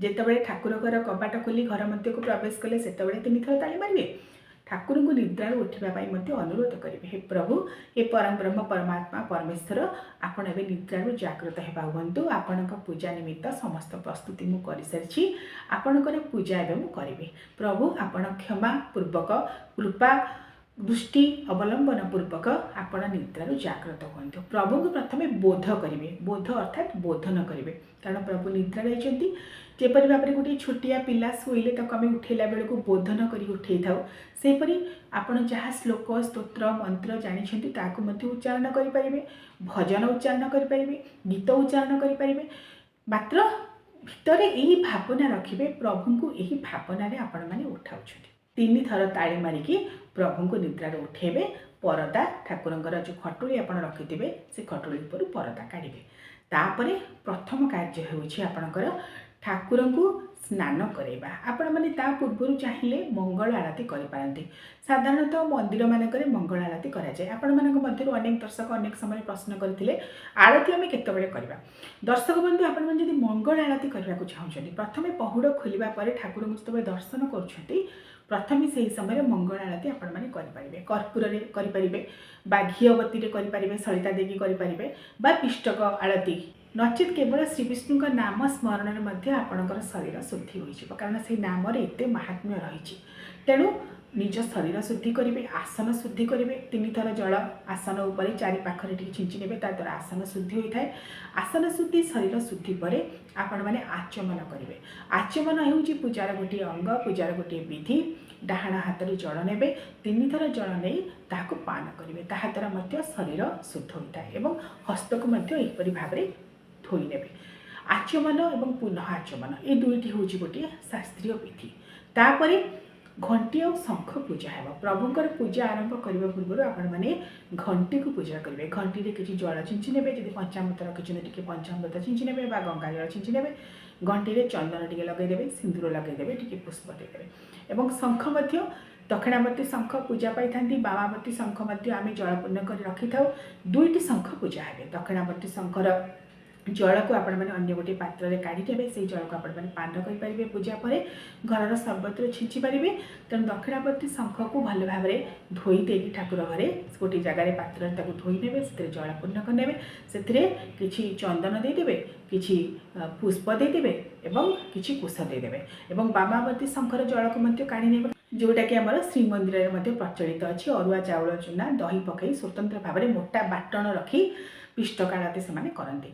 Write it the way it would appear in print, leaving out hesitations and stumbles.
ଯେତେବେଳେ ଠାକୁର ଘର କବାଟ ଖୋଲି ଘର ମଧ୍ୟକୁ ପ୍ରବେଶ କଲେ ସେତେବେଳେ 3 ଥର ତାଳି ମାରିବେ। ଠାକୁରଙ୍କୁ ନିଦ୍ରାରୁ ଉଠିବା ପାଇଁ ମଧ୍ୟ ଅନୁରୋଧ କରିବେ, ହେ ପ୍ରଭୁ, ହେ ପରମ ବ୍ରହ୍ମ ପରମାତ୍ମା ପରମେଶ୍ୱର, ଆପଣ ଏବେ ନିଦ୍ରାରୁ ଜାଗ୍ରତ ହେବା ହୁଅନ୍ତୁ। ଆପଣଙ୍କ ପୂଜା ନିମିତ୍ତ ସମସ୍ତ ପ୍ରସ୍ତୁତି ମୁଁ କରିସାରିଛି, ଆପଣଙ୍କର ପୂଜା ଏବେ ମୁଁ କରିବି। ପ୍ରଭୁ ଆପଣ କ୍ଷମା ପୂର୍ବକ କୃପା ଦୃଷ୍ଟି ଅବଲମ୍ବନ ପୂର୍ବକ ଆପଣ ନିଦ୍ରାରୁ ଜାଗ୍ରତ ହୁଅନ୍ତୁ। ପ୍ରଭୁଙ୍କୁ ପ୍ରଥମେ ବୋଧ କରିବେ, ବୋଧ ଅର୍ଥାତ୍ ବୋଧନ କରିବେ, କାରଣ ପ୍ରଭୁ ନିଦ୍ରା ରହିଛନ୍ତି। ଯେପରି ଭାବରେ ଗୋଟିଏ ଛୋଟିଆ ପିଲା ଶୋଇଲେ ତାକୁ ଆମେ ଉଠେଇଲା ବେଳକୁ ବୋଧନ କରି ଉଠେଇଥାଉ, ସେହିପରି ଆପଣ ଯାହା ଶ୍ଲୋକ ସ୍ତୋତ୍ର ମନ୍ତ୍ର ଜାଣିଛନ୍ତି ତାକୁ ମଧ୍ୟ ଉଚ୍ଚାରଣ କରିପାରିବେ, ଭଜନ ଉଚ୍ଚାରଣ କରିପାରିବେ, ଗୀତ ଉଚ୍ଚାରଣ କରିପାରିବେ। ମାତ୍ର ଭିତରେ ଏହି ଭାବନା ରଖିବେ, ପ୍ରଭୁଙ୍କୁ ଏହି ଭାବନାରେ ଆପଣମାନେ ଉଠାଉଛନ୍ତି। 3 ଥର ତାଳି ମାରିକି ପ୍ରଭୁଙ୍କୁ ନିଦ୍ରାରୁ ଉଠେଇବେ। ପରଦା ଠାକୁରଙ୍କର ଯେଉଁ ଖଟୁଳି ଆପଣ ରଖିଥିବେ ସେ ଖଟୁଳି ଉପରୁ ପରଦା କାଢ଼ିବେ। ତାପରେ ପ୍ରଥମ କାର୍ଯ୍ୟ ହେଉଛି ଆପଣଙ୍କର ଠାକୁରଙ୍କୁ ସ୍ନାନ କରାଇବା। ଆପଣମାନେ ତା ପୂର୍ବରୁ ଚାହିଁଲେ ମଙ୍ଗଳ ଆଳତି କରିପାରନ୍ତି। ସାଧାରଣତଃ ମନ୍ଦିରମାନଙ୍କରେ ମଙ୍ଗଳ ଆଳତି କରାଯାଏ। ଆପଣମାନଙ୍କ ମଧ୍ୟରୁ ଅନେକ ଦର୍ଶକ ଅନେକ ସମୟରେ ପ୍ରଶ୍ନ କରିଥିଲେ ଆଳତି ଆମେ କେତେବେଳେ କରିବା। ଦର୍ଶକ ବନ୍ଧୁ, ଆପଣମାନେ ଯଦି ମଙ୍ଗଳ ଆଳତି କରିବାକୁ ଚାହୁଁଛନ୍ତି, ପ୍ରଥମେ ପହୁଡ଼ ଖୋଲିବା ପରେ ଠାକୁରଙ୍କୁ ଯେତେବେଳେ ଦର୍ଶନ କରୁଛନ୍ତି ପ୍ରଥମେ ସେହି ସମୟରେ ମଙ୍ଗଳ ଆଳତି ଆପଣମାନେ କରିପାରିବେ। କର୍ପୂରରେ କରିପାରିବେ ବା ଘିଅବତୀରେ କରିପାରିବେ, ସଳିତା ଦେଇକି କରିପାରିବେ ବା ପିଷ୍ଟକ ଆଳତି, ନଚେତ୍ କେବଳ ଶ୍ରୀବିଷ୍ଣୁଙ୍କ ନାମ ସ୍ମରଣରେ ମଧ୍ୟ ଆପଣଙ୍କର ଶରୀର ଶୁଦ୍ଧି ହୋଇଯିବ, କାରଣ ସେହି ନାମରେ ଏତେ ମାହାତ୍ମ୍ୟ ରହିଛି। ତେଣୁ ନିଜ ଶରୀର ଶୁଦ୍ଧି କରିବେ, ଆସନ ଶୁଦ୍ଧି କରିବେ। 3 ଥର ଜଳ ଆସନ ଉପରେ ଚାରି ପାଖରେ ଟିକେ ଛିଞ୍ଚି ନେବେ, ତାଦ୍ୱାରା ଆସନ ଶୁଦ୍ଧି ହୋଇଥାଏ। ଆସନ ଶୁଦ୍ଧି ଶରୀର ଶୁଦ୍ଧି ପରେ ଆପଣମାନେ ଆଚମନ କରିବେ। ଆଚମନ ହେଉଛି ପୂଜାର ଗୋଟିଏ ଅଙ୍ଗ, ପୂଜାର ଗୋଟିଏ ବିଧି। ଡାହାଣ ହାତରେ ଜଳ ନେବେ, 3 ଥର ଜଳ ନେଇ ତାହାକୁ ପାନ କରିବେ, ତାହା ଦ୍ୱାରା ମଧ୍ୟ ଶରୀର ଶୁଦ୍ଧ ହୋଇଥାଏ। ଏବଂ ହସ୍ତକୁ ମଧ୍ୟ ଏହିପରି ଭାବରେ ଧୋଇ ନେବେ। ଆଚମନ ଏବଂ ପୁନଃ ଆଚମନ ଏ ଦୁଇଟି ହେଉଛି ଗୋଟିଏ ଶାସ୍ତ୍ରୀୟ ବିଧି। ତାପରେ ଘଣ୍ଟି ଆଉ ଶଙ୍ଖ ପୂଜା ହେବ। ପ୍ରଭୁଙ୍କର ପୂଜା ଆରମ୍ଭ କରିବା ପୂର୍ବରୁ ଆପଣମାନେ ଘଣ୍ଟିକୁ ପୂଜା କରିବେ। ଘଣ୍ଟିରେ କିଛି ଜଳ ଛିଞ୍ଚି ନେବେ, ଯଦି ପଞ୍ଚାମୃତ ରଖିଛନ୍ତି ଟିକେ ପଞ୍ଚାମୃତ ଛିଞ୍ଚି ନେବେ ବା ଗଙ୍ଗା ଜଳ ଛିଞ୍ଚି ନେବେ। ଘଣ୍ଟିରେ ଚନ୍ଦନ ଟିକେ ଲଗାଇଦେବେ, ସିନ୍ଦୁର ଲଗାଇଦେବେ, ଟିକେ ପୁଷ୍ପ ଦେଇଦେବେ। ଏବଂ ଶଙ୍ଖ ମଧ୍ୟ ଦକ୍ଷିଣାବର୍ତ୍ତୀ ଶଙ୍ଖ ପୂଜା ପାଇଥାନ୍ତି, ବାମାବର୍ତ୍ତୀ ଶଙ୍ଖ ମଧ୍ୟ ଆମେ ଜଳପୂର୍ଣ୍ଣ କରି ରଖିଥାଉ। 2ଟି ଶଙ୍ଖ ପୂଜା ହେବେ। ଦକ୍ଷିଣାବର୍ତ୍ତୀ ଶଙ୍ଖର ଜଳକୁ ଆପଣମାନେ ଅନ୍ୟ ଗୋଟିଏ ପାତ୍ରରେ କାଢ଼ି ନେବେ, ସେହି ଜଳକୁ ଆପଣମାନେ ପାନ କରିପାରିବେ। ପୂଜା ପରେ ଘରର ସର୍ବତ୍ର ଛିଞ୍ଚି ପାରିବେ। ତେଣୁ ଦକ୍ଷିଣାବର୍ତ୍ତୀ ଶଙ୍ଖକୁ ଭଲ ଭାବରେ ଧୋଇ ଦେଇକି ଠାକୁର ଘରେ ଗୋଟିଏ ଜାଗାରେ ପାତ୍ରରେ ତାକୁ ଧୋଇ ନେବେ, ସେଥିରେ ଜଳ ପୂର୍ଣ୍ଣ କରିନେବେ, ସେଥିରେ କିଛି ଚନ୍ଦନ ଦେଇଦେବେ, କିଛି ପୁଷ୍ପ ଦେଇଦେବେ ଏବଂ କିଛି କୁଶ ଦେଇଦେବେ। ଏବଂ ବାମାବର୍ତ୍ତୀ ଶଙ୍ଖର ଜଳକୁ ମଧ୍ୟ କାଢ଼ି ନେବେ, ଯେଉଁଟାକି ଆମର ଶ୍ରୀମନ୍ଦିରରେ ମଧ୍ୟ ପ୍ରଚଳିତ ଅଛି। ଅରୁଆ ଚାଉଳ ଚୁନା ଦହି ପକାଇ ସ୍ୱତନ୍ତ୍ର ଭାବରେ ମୋଟା ବାଟଣ ରଖି ପିଷ୍ଟକ ଆଳତି ସେମାନେ କରନ୍ତି।